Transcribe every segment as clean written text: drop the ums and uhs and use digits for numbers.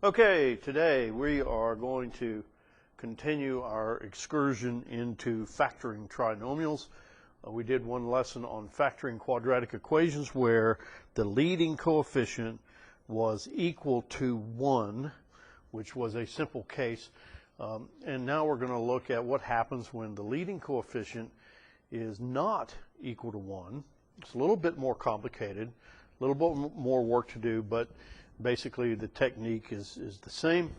Okay, today we are going to continue our excursion into factoring trinomials. We did one lesson on factoring quadratic equations where the leading coefficient was equal to 1, which was a simple case. And now we're going to look at what happens when the leading coefficient is not equal to 1. It's a little bit more complicated, a little bit more work to do, but basically the technique is the same.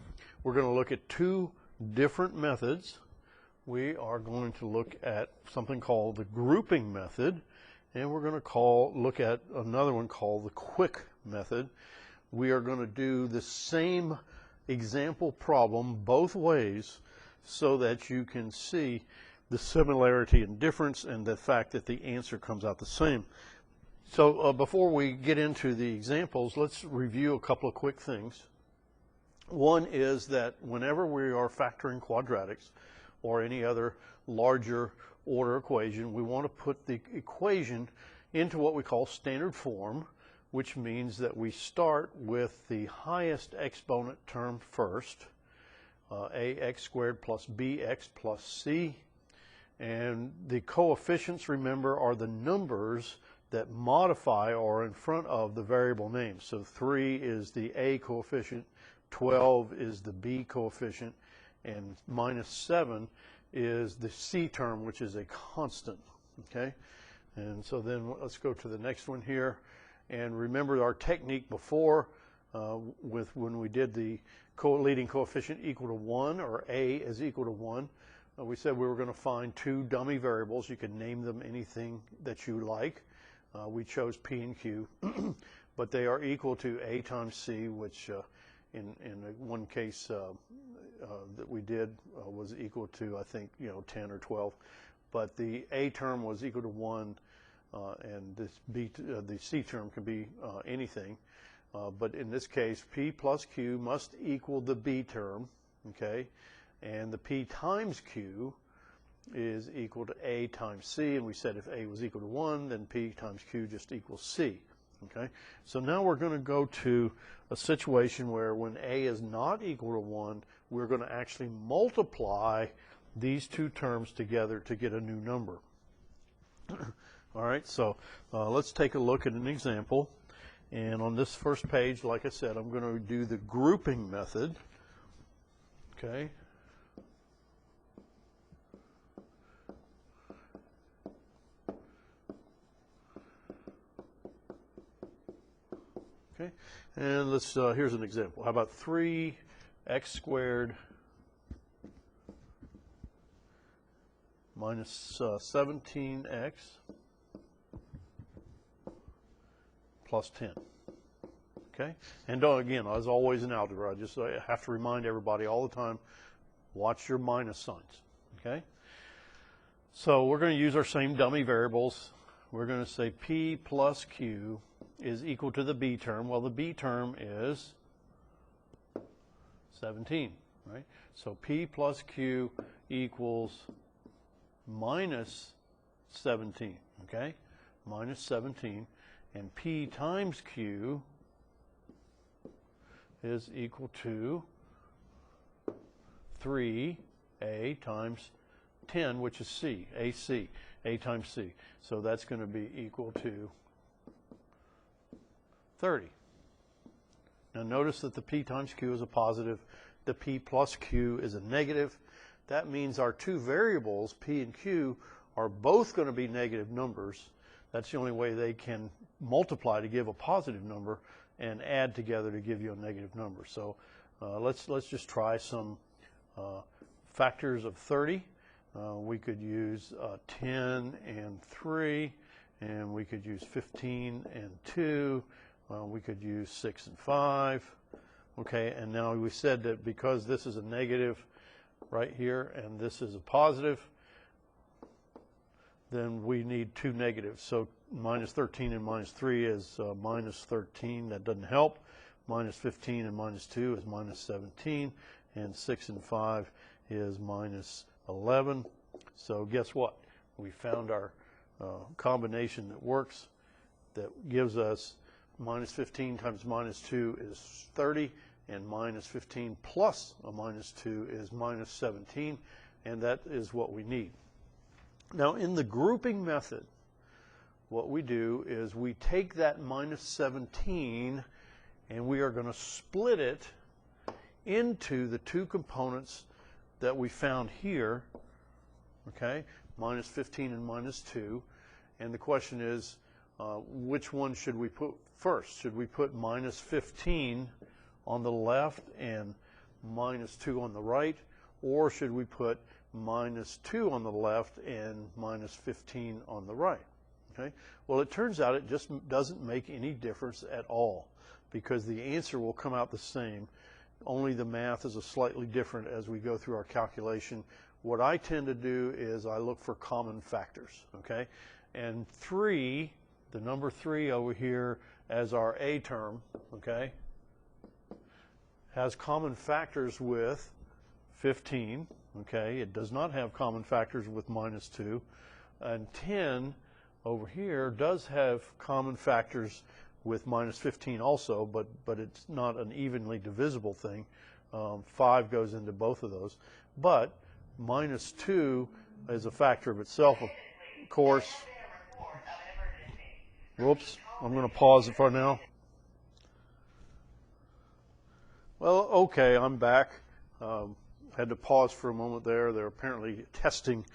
We're going to look at two different methods. We are going to look at something called the grouping method, and we're going to look at another one called the quick method. We are going to do the same example problem both ways so that you can see the similarity and difference and the fact that the answer comes out the same. So before we get into the examples, let's review a couple of quick things. One is that whenever we are factoring quadratics or any other larger order equation, we want to put the equation into what we call standard form, which means that we start with the highest exponent term first, ax squared plus bx plus c. And the coefficients, remember, are the numbers that modify or in front of the variable name. So 3 is the a coefficient, 12 is the b coefficient, and minus 7 is the c term, which is a constant. Okay? And so then let's go to the next one here. And remember our technique before when we did the leading coefficient equal to 1, or a is equal to 1. We said we were going to find two dummy variables. You can name them anything that you like. We chose P and Q, but they are equal to A times C, which in one case that we did was equal to, I think, 10 or 12. But the A term was equal to 1, and the C term can be anything. But in this case, P plus Q must equal the B term, okay? And the P times Q is equal to A times C, and we said if A was equal to 1, then P times Q just equals C. Okay? So now we're going to go to a situation where when A is not equal to 1, we're going to actually multiply these two terms together to get a new number. All right, so let's take a look at an example. And on this first page, like I said, I'm going to do the grouping method. Okay? Okay, and let's here's an example. How about 3x squared minus 17x plus 10. Okay, and again, as always in algebra, I have to remind everybody all the time, watch your minus signs. Okay, so we're going to use our same dummy variables. We're going to say P plus Q is equal to the B term. Well, the B term is 17, right? So P plus Q equals minus 17, okay? Minus 17. And P times Q is equal to 3A times 10, which is C, AC, A times C. So that's going to be equal to 30. Now notice that the P times Q is a positive, the P plus Q is a negative. That means our two variables, P and Q, are both going to be negative numbers. That's the only way they can multiply to give a positive number and add together to give you a negative number. So let's just try some factors of 30. We could use 10 and 3, and we could use 15 and 2. We could use 6 and 5. Okay, and now we said that because this is a negative right here and this is a positive, then we need two negatives. So minus 13 and minus 3 is minus 13. That doesn't help. Minus 15 and minus 2 is minus 17. And 6 and 5 is minus 11. So guess what? We found our combination that works, that gives us minus 15 times minus 2 is 30, and minus 15 plus a minus 2 is minus 17, and that is what we need. Now, in the grouping method, what we do is we take that minus 17 and we are going to split it into the two components that we found here, okay, minus 15 and minus 2. And the question is, which one should we put first? Should we put minus 15 on the left and minus 2 on the right, or should we put minus 2 on the left and minus 15 on the right? Okay? Well, it turns out it just doesn't make any difference at all, because the answer will come out the same, only the math is slightly different as we go through our calculation. What I tend to do is I look for common factors, okay? And 3, the number 3 over here as our A term, okay, has common factors with 15, okay? It does not have common factors with minus 2. And 10 over here does have common factors with minus 15 also, but it's not an evenly divisible thing. 5 goes into both of those. But minus 2 is a factor of itself, of course. Whoops, I'm going to pause it for now. Well, okay, I'm back. Had to pause for a moment there. They're apparently testing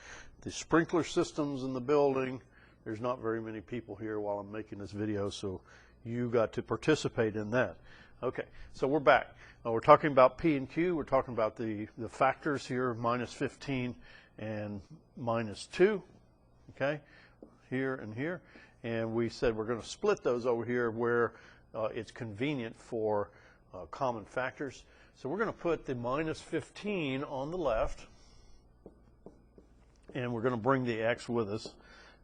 the sprinkler systems in the building. There's not very many people here while I'm making this video, so you got to participate in that. Okay, so we're back. We're talking about P and Q. We're talking about the factors here, minus 15 and minus 2, okay, here and here. And we said we're going to split those over here where it's convenient for common factors. So we're going to put the minus 15 on the left, and we're going to bring the x with us.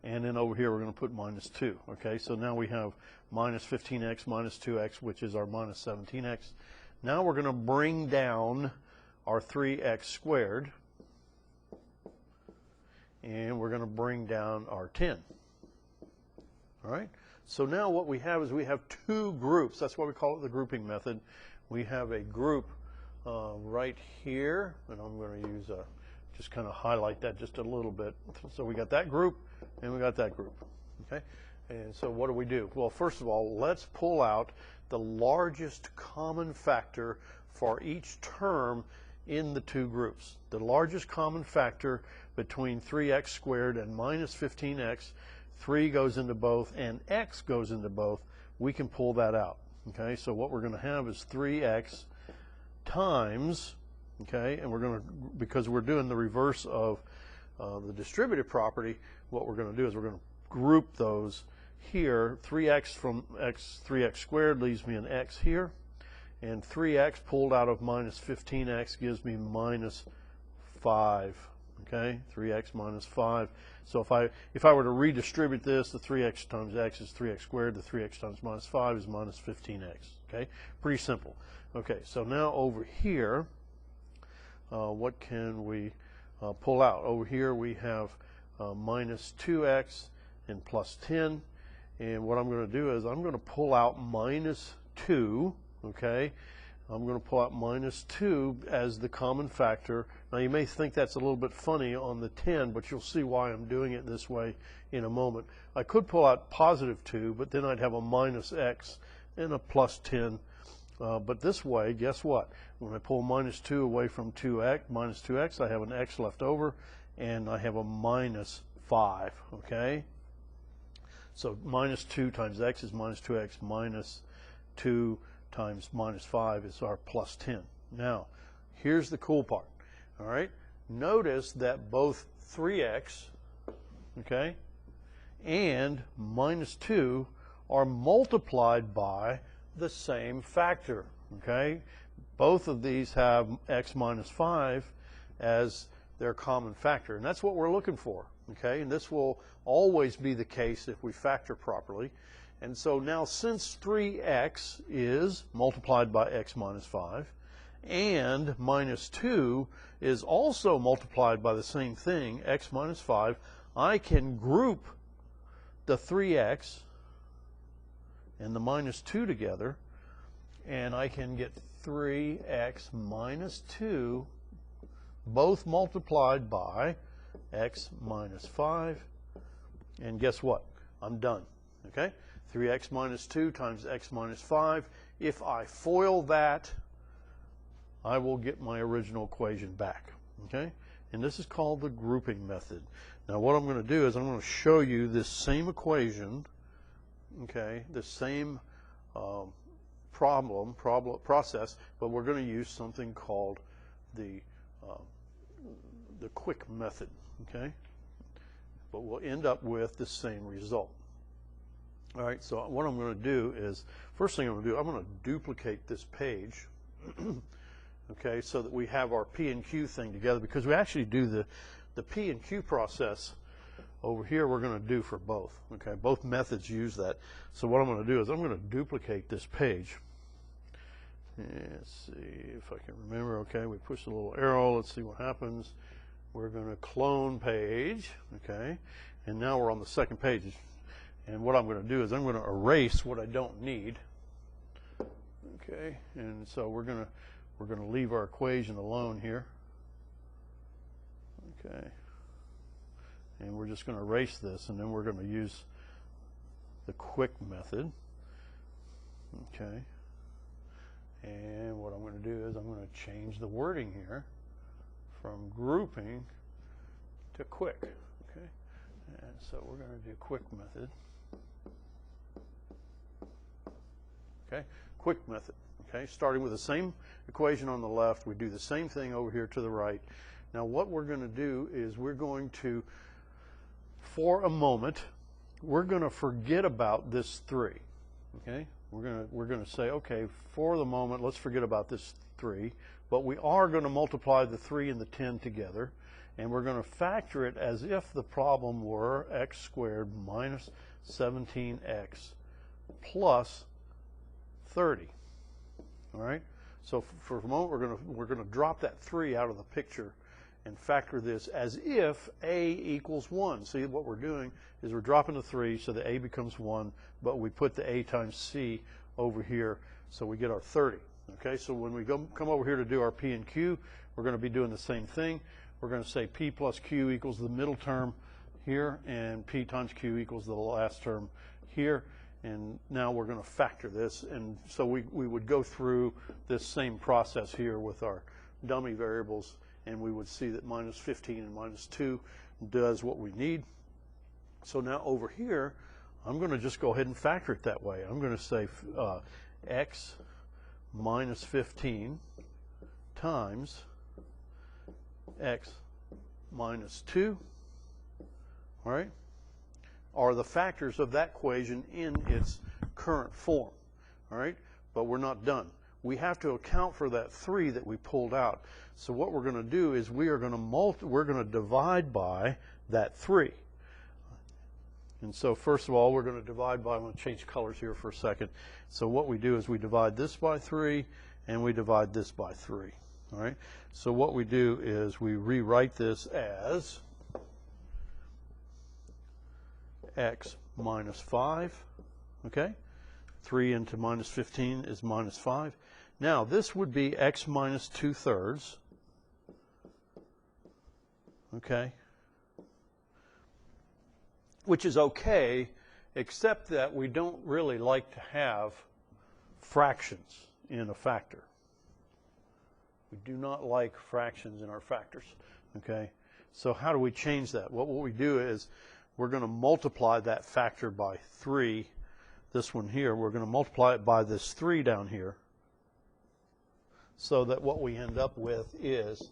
And then over here we're going to put minus 2. Okay, so now we have minus 15x minus 2x, which is our minus 17x. Now we're going to bring down our 3x squared, and we're going to bring down our 10. All right, so now what we have is we have two groups. That's why we call it the grouping method. We have a group right here, and I'm going to use just kind of highlight that just a little bit. So we got that group and we got that group, okay? And so what do we do? Well, first of all, let's pull out the largest common factor for each term in the two groups. The largest common factor between 3x squared and minus 15x, 3 goes into both and x goes into both. We can pull that out, okay? So what we're going to have is 3x times, okay, and we're going to, because we're doing the reverse of the distributive property, what we're going to do is we're going to group those here. 3x from 3x squared leaves me an x here, and 3x pulled out of minus 15x gives me minus 5, okay, 3x minus 5. So if I were to redistribute this, the 3x times x is 3x squared, the 3x times minus 5 is minus 15x, okay, pretty simple. Okay, so now over here, what can we pull out? Over here we have minus 2x and plus 10, and what I'm going to do is I'm going to pull out minus 2, okay? I'm going to pull out minus 2 as the common factor. Now you may think that's a little bit funny on the 10, but you'll see why I'm doing it this way in a moment. I could pull out positive 2, but then I'd have a minus x and a plus 10. But this way, guess what? When I pull minus 2 away from minus 2x, I have an x left over, and I have a minus 5, okay? So minus 2 times x is minus 2x, minus 2 times minus 5 is our plus 10. Now, here's the cool part, all right? Notice that both 3x, okay, and minus 2 are multiplied by the same factor, okay? Both of these have x minus 5 as their common factor, and that's what we're looking for, okay? And this will always be the case if we factor properly. And so now, since 3x is multiplied by x minus 5, and minus 2 is also multiplied by the same thing, x minus 5, I can group the 3x and the minus 2 together, and I can get 3x minus 2, both multiplied by x minus 5, and guess what? I'm done, okay? 3x minus 2 times x minus 5. If I FOIL that, I will get my original equation back, okay? And this is called the grouping method. Now what I'm going to do is I'm going to show you this same equation, okay, the same process, but we're going to use something called the quick method, okay? But we'll end up with the same result. All right, so what I'm going to do is, first thing I'm going to do, I'm going to duplicate this page, okay, so that we have our P and Q thing together, because we actually do the P and Q process over here we're going to do for both, okay? Both methods use that. So what I'm going to do is I'm going to duplicate this page. Let's see if I can remember. Okay, we push the little arrow. Let's see what happens. We're going to clone page, okay? And now we're on the second page. And what I'm going to do is I'm going to erase what I don't need, okay? And so we're going to leave our equation alone here, okay? And we're just going to erase this, and then we're going to use the quick method, okay? And what I'm going to do is I'm going to change the wording here from grouping to quick, okay? And so we're going to do quick method, okay? Quick method, okay? Starting with the same equation on the left, we do the same thing over here to the right. Now what we're going to do is we're going to, for a moment, we're going to forget about this 3, okay? We're going to say, okay, for the moment, let's forget about this 3, but we are going to multiply the 3 and the 10 together, and we're going to factor it as if the problem were x squared minus 17x plus 30. All right? So for a moment, we're going to drop that 3 out of the picture and factor this as if a equals 1. See, what we're doing is we're dropping the 3 so that a becomes 1, but we put the a times c over here so we get our 30. Okay, so when we come over here to do our P and Q, we're going to be doing the same thing. We're going to say P plus Q equals the middle term here, and P times Q equals the last term here. And now we're going to factor this, and so we would go through this same process here with our dummy variables, and we would see that minus 15 and minus 2 does what we need. So now over here, I'm going to just go ahead and factor it that way. I'm going to say x minus 15 times x minus 2, all right, are the factors of that equation in its current form, all right? But we're not done. We have to account for that 3 that we pulled out. So what we're going to do is we're going to divide by that 3. And so first of all, we're going to divide by, I'm going to change colors here for a second. So what we do is we divide this by 3, and we divide this by 3. All right? So what we do is we rewrite this as x minus 5, okay? 3 into minus 15 is minus 5. Now, this would be x minus 2/3, okay? Which is okay, except that we don't really like to have fractions in a factor. We do not like fractions in our factors, okay? So how do we change that? Well, what we do is we're going to multiply that factor by 3. This one here, we're going to multiply it by this 3 down here, so that what we end up with is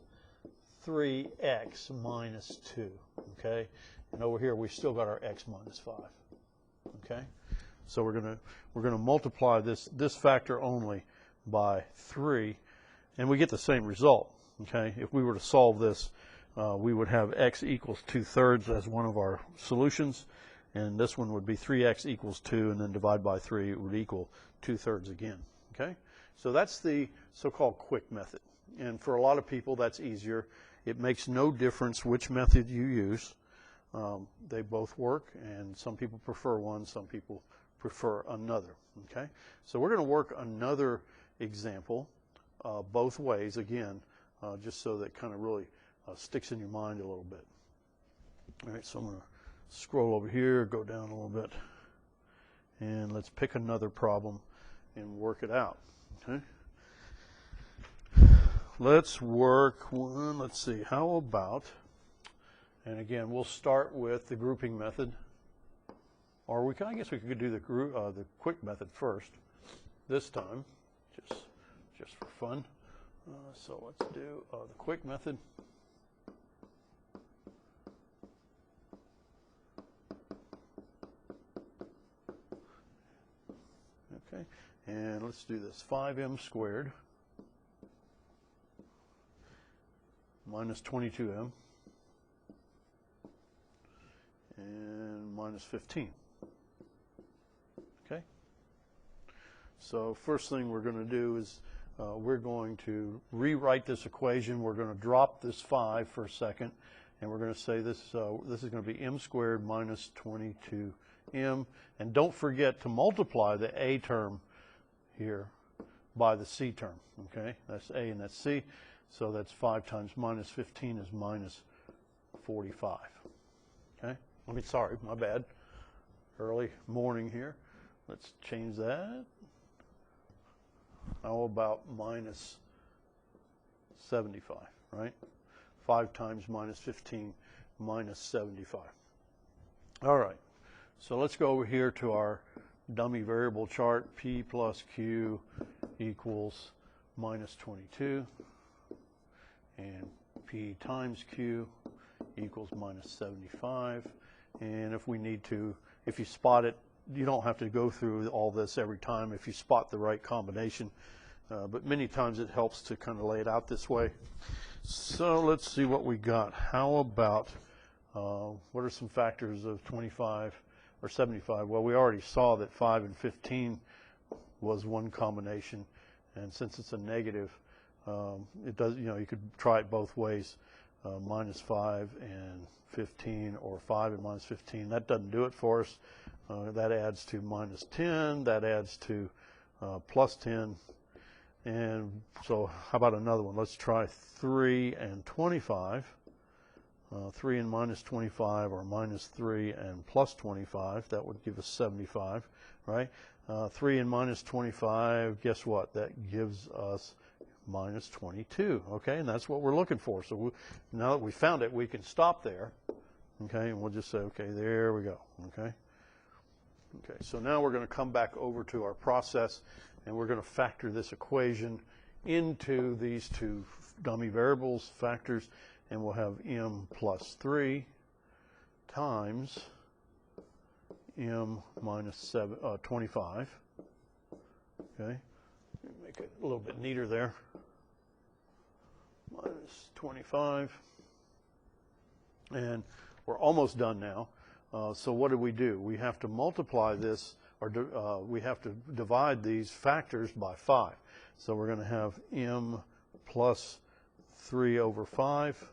3x minus 2, okay? And over here, we've still got our x minus 5, okay? So we're going to multiply this factor only by 3, and we get the same result, okay? If we were to solve this, we would have x equals 2/3 as one of our solutions, and this one would be 3x equals 2, and then divide by 3, it would equal 2/3 again, okay? So that's the so-called quick method, and for a lot of people, that's easier. It makes no difference which method you use. They both work, and some people prefer one, some people prefer another, okay? So we're going to work another example both ways again, just so that kind of really sticks in your mind a little bit. All right, so I'm going to scroll over here, go down a little bit, and let's pick another problem and work it out. Okay. Let's work one. Let's see. How about, and again, we'll start with the grouping method, or we can. I guess we could do the quick method first this time, just for fun. So let's do the quick method. Okay, and let's do this. 5m squared minus 22m and minus 15. Okay. So first thing we're going to do is we're going to rewrite this equation. We're going to drop this 5 for a second, and we're going to say this is going to be m squared minus 22m. And don't forget to multiply the a term here by the c term. Okay, that's a and that's c. So that's 5 times minus 15 is minus 45. Okay, sorry, my bad. Early morning here. Let's change that. How about minus 75, right? 5 times minus 15 minus 75. All right, so let's go over here to our dummy variable chart. P plus Q equals minus 22, and P times Q equals minus 75. And if we need to, if you spot it, you don't have to go through all this every time if you spot the right combination, but many times it helps to kind of lay it out this way. So let's see what we got. How about, what are some factors of 25 or 75? Well, we already saw that 5 and 15 was one combination, and since it's a negative, it does, you could try it both ways, minus 5 and 15 or 5 and minus 15. That doesn't do it for us. That adds to minus 10, that adds to plus 10, and so how about another one? Let's try 3 and 25. 3 and minus 25, or minus 3 and plus 25, that would give us 75, right? 3 and minus 25, guess what? That gives us minus 22, okay? And that's what we're looking for. So now that we found it, we can stop there, okay? And we'll just say, okay, there we go, okay? Okay, so now we're going to come back over to our process, and we're going to factor this equation into these two dummy variables, factors, and we'll have m plus 3 times m minus 25. Okay, make it a little bit neater there. Minus 25. And we're almost done now. So what do? We have to multiply this, or we have to divide these factors by 5. So we're going to have m plus 3 over 5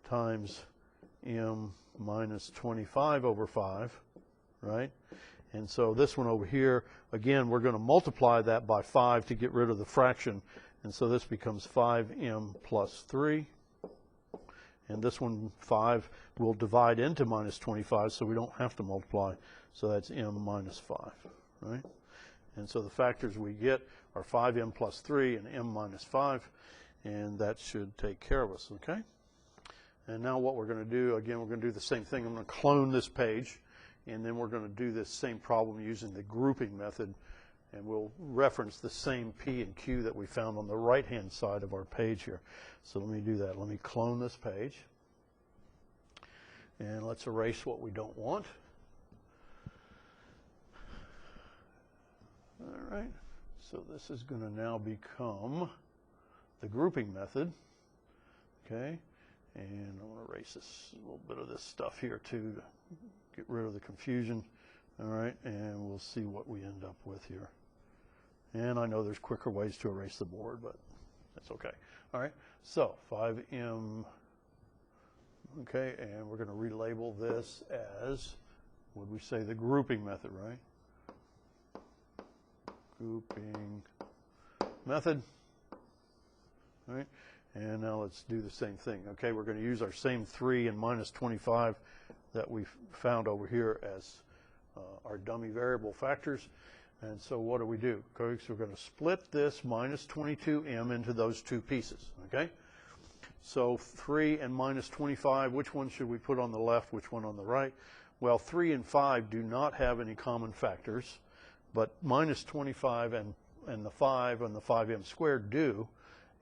times m minus 25 over 5, right? And so this one over here, again, we're going to multiply that by 5 to get rid of the fraction. And so this becomes 5m plus 3. And this one, 5, will divide into minus 25, so we don't have to multiply. So that's m minus 5, right? And so the factors we get are 5m plus 3 and m minus 5, and that should take care of us, okay? And now what we're going to do, again, we're going to do the same thing. I'm going to clone this page, and then we're going to do this same problem using the grouping method, and we'll reference the same P and Q that we found on the right-hand side of our page here. So let me do that. Let me clone this page, and let's erase what we don't want. All right, so this is going to now become the grouping method, okay? And I want to erase this, a little bit of this stuff here too, to get rid of the confusion. All right, and we'll see what we end up with here. And I know there's quicker ways to erase the board, but that's okay. All right, so 5m, okay, and we're going to relabel this as, what would we say, the grouping method, right? Grouping method. All right, and now let's do the same thing. Okay, we're going to use our same 3 and minus 25 that we found over here as our dummy variable factors. And so what do we do? Okay, so we're going to split this minus 22m into those two pieces. Okay, so 3 and minus 25, which one should we put on the left, which one on the right? Well, 3 and 5 do not have any common factors, but minus 25 and the 5 and the 5m squared do,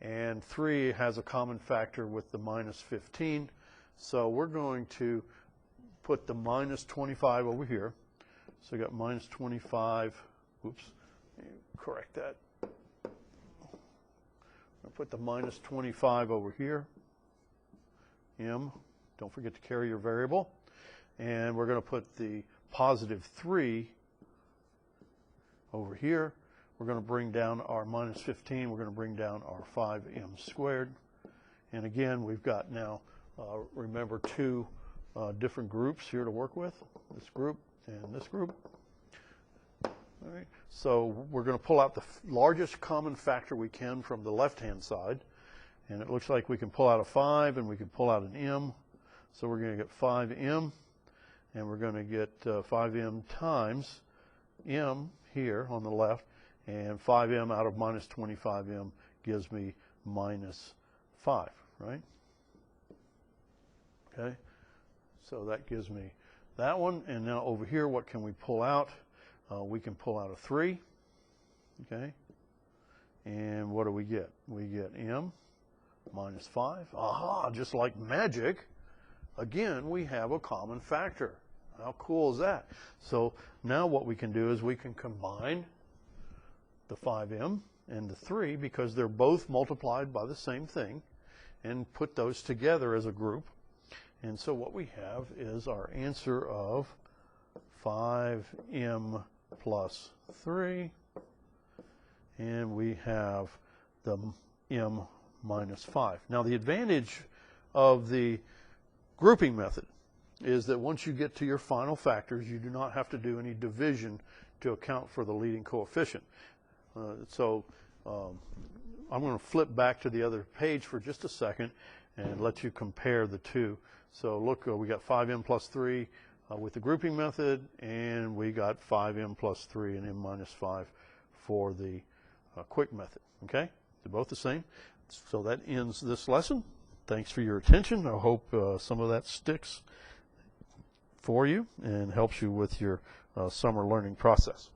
and 3 has a common factor with the minus 15. So we're going to put the minus 25 over here. So we got minus 25, oops, correct that. I'll put the minus 25 over here, m, don't forget to carry your variable. And we're going to put the positive 3 over here. We're going to bring down our minus 15. We're going to bring down our 5m squared. And again, we've got now, remember, two different groups here to work with, this group and this group. All right. So we're going to pull out the largest common factor we can from the left-hand side. And it looks like we can pull out a 5 and we can pull out an m. So we're going to get 5m. And we're going to get 5m times m here on the left, and 5m out of minus 25m gives me minus 5, right? Okay, so that gives me that one. And now over here, what can we pull out? We can pull out a 3, okay? And what do we get? We get m minus 5. Aha, just like magic. Again, we have a common factor. How cool is that? So now what we can do is we can combine the 5m and the 3 because they're both multiplied by the same thing and put those together as a group. And so what we have is our answer of 5m plus 3, and we have the m minus 5. Now the advantage of the grouping method is that once you get to your final factors, you do not have to do any division to account for the leading coefficient. I'm going to flip back to the other page for just a second and let you compare the two. So look, we got 5m plus 3 with the grouping method, and we got 5m plus 3 and m minus 5 for the quick method. Okay, they're both the same. So that ends this lesson. Thanks for your attention. I hope some of that sticks for you and helps you with your summer learning process.